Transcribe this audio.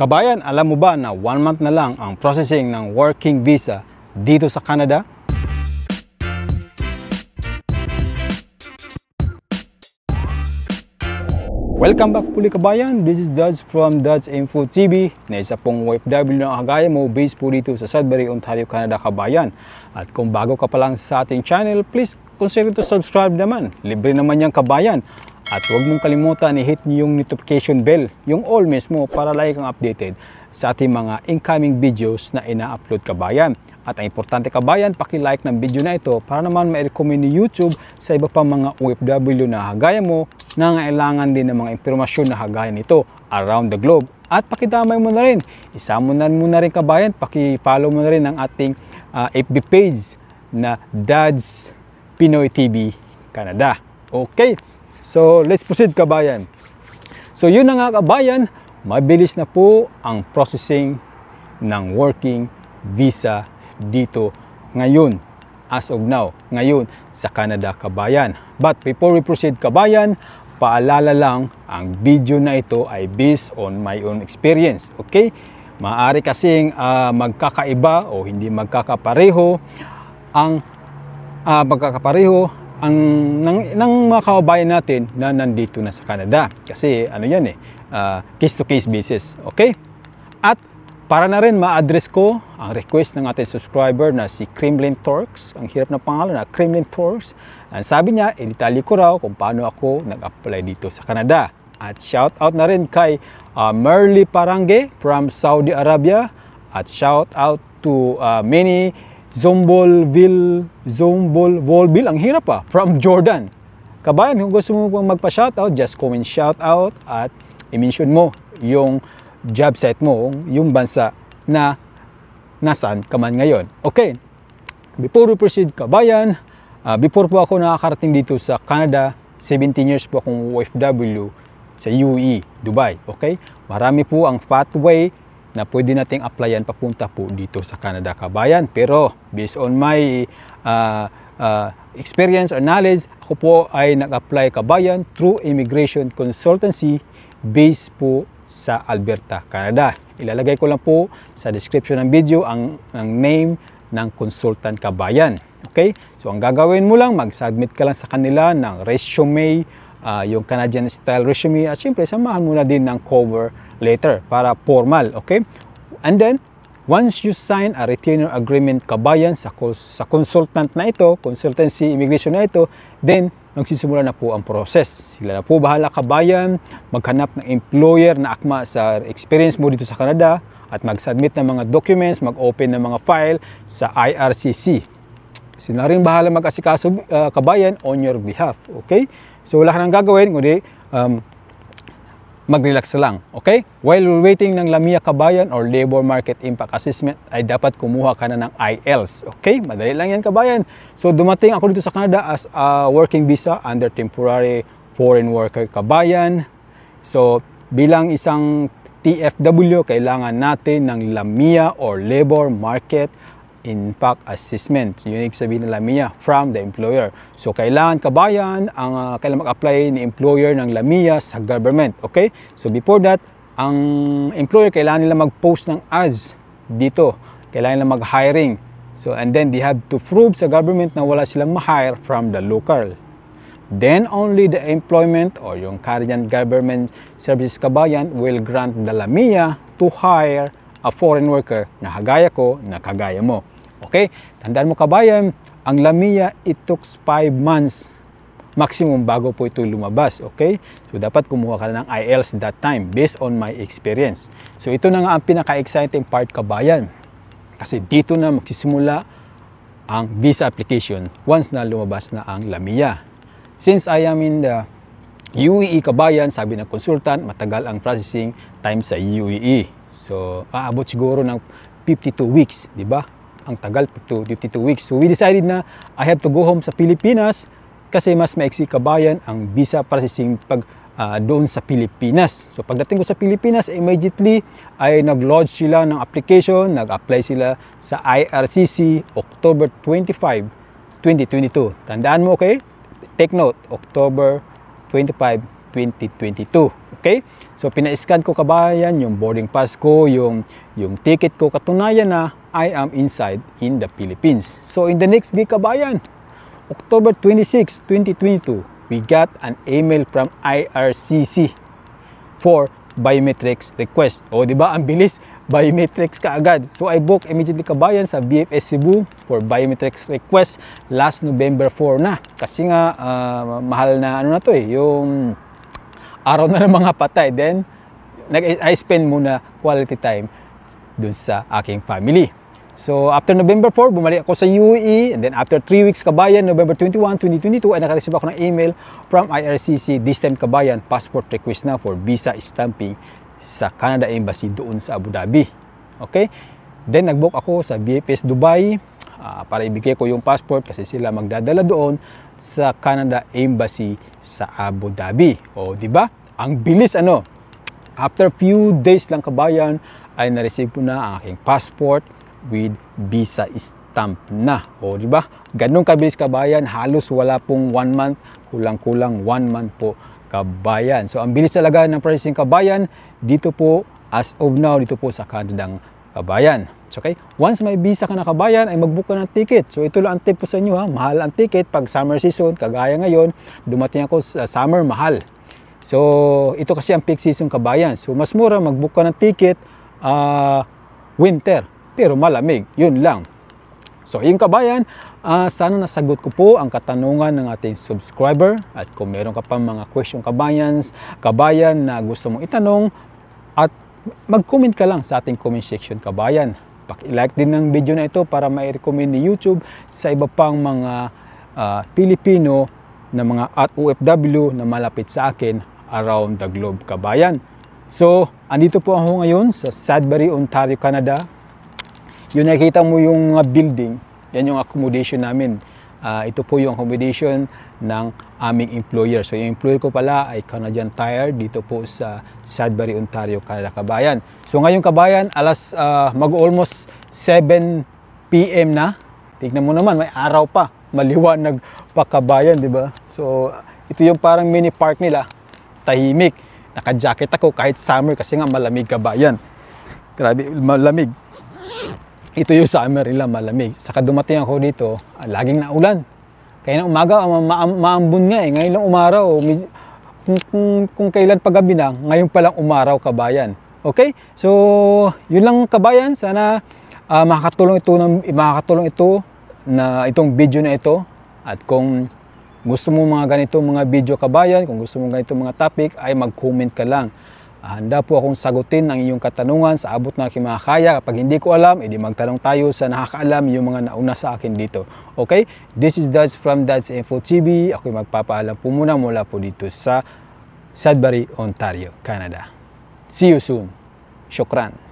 Kabayan, alam mo ba na 1 month na lang ang processing ng working visa dito sa Canada? Welcome back puli kabayan, this is Dodds from Dodds Info TV na isa pong OFW ng kagaya mo based po dito sa Sudbury, Ontario, Canada kabayan. At kung bago ka pa lang sa ating channel, please consider to subscribe naman. Libre naman yan kabayan. At huwag mong kalimutan i-hit yung notification bell, yung all mismo para lagi kang updated sa ating mga incoming videos na ina-upload kabayan. At ang importante kabayan, paki-like ng video na ito para naman ma-recommend ni YouTube sa iba pang mga OFW na kagaya mo na ngailangan din ng mga impormasyon na kagaya nito around the globe. At pakidamay mo na rin, isama mo na rin kabayan, paki-follow mo na rin ang ating FB page na Dodds Pinoy TV Canada. Okay, so let's proceed kabayan. So yun na nga kabayan, mabilis na po ang processing ng working visa dito ngayon, as of now, ngayon sa Canada kabayan. But before we proceed kabayan, paalala lang, ang video na ito ay based on my own experience. Okay? Maaari kasing magkakaiba o hindi magkakapareho ang ng mga kababayan natin na nandito na sa Canada. Kasi ano yan case to case basis. Okay? At para na rin ma-address ko ang request ng ating subscriber na si Kremlin Torx. Ang hirap na pangalan na Kremlin Torx. Ang sabi niya, i-detalye ko raw kung paano ako nag-apply dito sa Canada. At shout out na rin kay Merly Parange from Saudi Arabia. At shout out to Many Zombolville, ang hirap from Jordan. Kabayan, kung gusto mo pang magpa-shoutout, just comment shoutout at i-mention mo yung job site mo, yung bansa na nasaan ka man ngayon. Okay, before we proceed kabayan, before po ako nakakarating dito sa Canada, 17 years po akong OFW sa UAE, Dubai. Okay, marami po ang pathway na pwede nating applyan papunta po dito sa Canada kabayan. Pero based on my experience or knowledge, ako po ay nag-apply kabayan through immigration consultancy based po sa Alberta, Canada. Ilalagay ko lang po sa description ng video ang name ng consultant kabayan. Okay? So ang gagawin mo lang, mag-submit ka lang sa kanila ng resume, yung Canadian style resume, at siyempre samahan mo na din ng cover letter para formal. Okay? And then once you sign a retainer agreement kabayan sa consultant na ito, consultancy immigration na ito, then magsisimula na po ang process. Sila na po bahala kabayan, maghanap ng employer na akma sa experience mo dito sa Canada at mag-submit ng mga documents, mag-open ng mga file sa IRCC. Sila rin bahala mag-asikaso kabayan on your behalf. Okay? So wala ka nang gagawin, kundi mag-relax lang. Okay? While waiting ng LAMIA kabayan or Labor Market Impact Assessment, ay dapat kumuha ka na ng IELTS. Okay? Madali lang yan kabayan. So dumating ako dito sa Canada as a working visa under temporary foreign worker kabayan. So bilang isang TFW, kailangan natin ng LAMIA or Labor Market Impact Assessment. Yun yung sabihin ng LAMIA from the employer. So kailangan kabayan kailangan mag-apply ni employer ng LAMIA sa government. Okay? So before that, ang employer kailangan nila mag-post ng ads dito. Kailangan nila mag-hiring. So and then they have to prove sa government na wala silang ma-hire from the local. Then only the employment or yung Canadian government services kabayan will grant the LAMIA to hire a foreign worker na kagaya ko, na kagaya mo. Okay? Tandaan mo kabayan, ang LAMIA, it took 5 months maximum bago po ito lumabas. Okay? So dapat kumuha ka na ng IELTS that time based on my experience. So ito na nga ang pinaka-exciting part kabayan. Kasi dito na magsisimula ang visa application once na lumabas na ang LAMIA. Since I am in the UAE kabayan, sabi ng consultant, matagal ang processing time sa UAE. So, aabot siguro ng 52 weeks, di ba? Ang tagal, 52 weeks. So, we decided na I have to go home sa Pilipinas kasi mas maiksi kabayan ang visa processing doon sa Pilipinas. So, pagdating ko sa Pilipinas, immediately ay nag-lodge sila ng application, nag-apply sila sa IRCC October 25, 2022. Tandaan mo, okay? Take note, October 25, 2022. Okay? So pina-scan ko kabayan yung boarding pass ko, yung ticket ko, katunayan na I am inside in the Philippines. So in the next day kabayan, October 26, 2022, we got an email from IRCC for biometrics request. O di ba ang bilis, biometrics ka agad. So I booked immediately kabayan sa BFS Cebu for biometrics request last November 4 na. Kasi nga mahal na ano na to yung araw na ng mga patay. Then I spend muna quality time dun sa aking family. So after November 4, bumalik ako sa UAE, and then after 3 weeks kabayan, November 21, 2022, ay nakareceive ako ng email from IRCC. This time kabayan, passport request na for visa stamping sa Canada Embassy doon sa Abu Dhabi. Okay? Then nag-book ako sa BFS Dubai para ibigay ko yung passport kasi sila magdadala doon sa Canada Embassy sa Abu Dhabi. O di ba? Ang bilis ano? After few days lang kabayan ay na-receive ko na ang aking passport with visa stamp na. O di ba? Ganun kabilis kabayan, halos wala pong 1 month, kulang-kulang 1 month po kabayan. So ang bilis talaga ng processing kabayan dito po as of now dito po sa Canadang kabayan. So, okay? Once may visa ka na kabayan ay mag-book ka ng ticket. So ito lang ang tip po sa inyo mahal ang ticket pag summer season, kagaya ngayon, dumating ako sa summer, mahal. So ito kasi ang peak season kabayan. So mas mura mag-book ka ng ticket winter. Pero malamig, yun lang. So yung kabayan, sana nasagot ko po ang katanungan ng ating subscriber. At kung meron ka pang mga question kabayan na gusto mong itanong, at mag-comment ka lang sa ating comment section kabayan. Paki-like din ng video na ito para ma-recommend ni YouTube sa iba pang mga Pilipino na mga at OFW na malapit sa akin around the globe kabayan. So, andito po ako ngayon sa Sudbury, Ontario, Canada. Yung nakita mo yung building, yan yung accommodation namin. Ito po yung accommodation ng aming employer. So yung employer ko pala ay Canadian Tire dito po sa Sudbury, Ontario, Canada kabayan. So ngayon kabayan, mag-almost 7 PM na. Tignan mo naman, may araw pa. Maliwanag pa kabayan, di ba? So ito yung parang mini park nila. Tahimik. Naka-jacket ako kahit summer kasi nga malamig kabayan. Grabe, malamig. Ito yung summer nila, malamig. Saka dumating ako dito, laging naulan. Kaya na umaga, maambon nga Ngayon lang umaraw. Kung kailan paggabi na, ngayon palang umaraw kabayan. Okay? So, yun lang kabayan. Sana makakatulong ito na itong video na ito. At kung gusto mo mga ganito mga video kabayan, kung gusto mo ganito mga topic, ay mag-comment ka lang. Handa po akong sagutin ang iyong katanungan sa abot ng aking mga kaya. Kapag hindi ko alam, edi magtanong tayo sa nakakaalam yung mga nauna sa akin dito. Okay? This is Dads from Dads Info TV. Ako'y magpapaalam po muna mula po dito sa Sudbury, Ontario, Canada. See you soon. Shukran.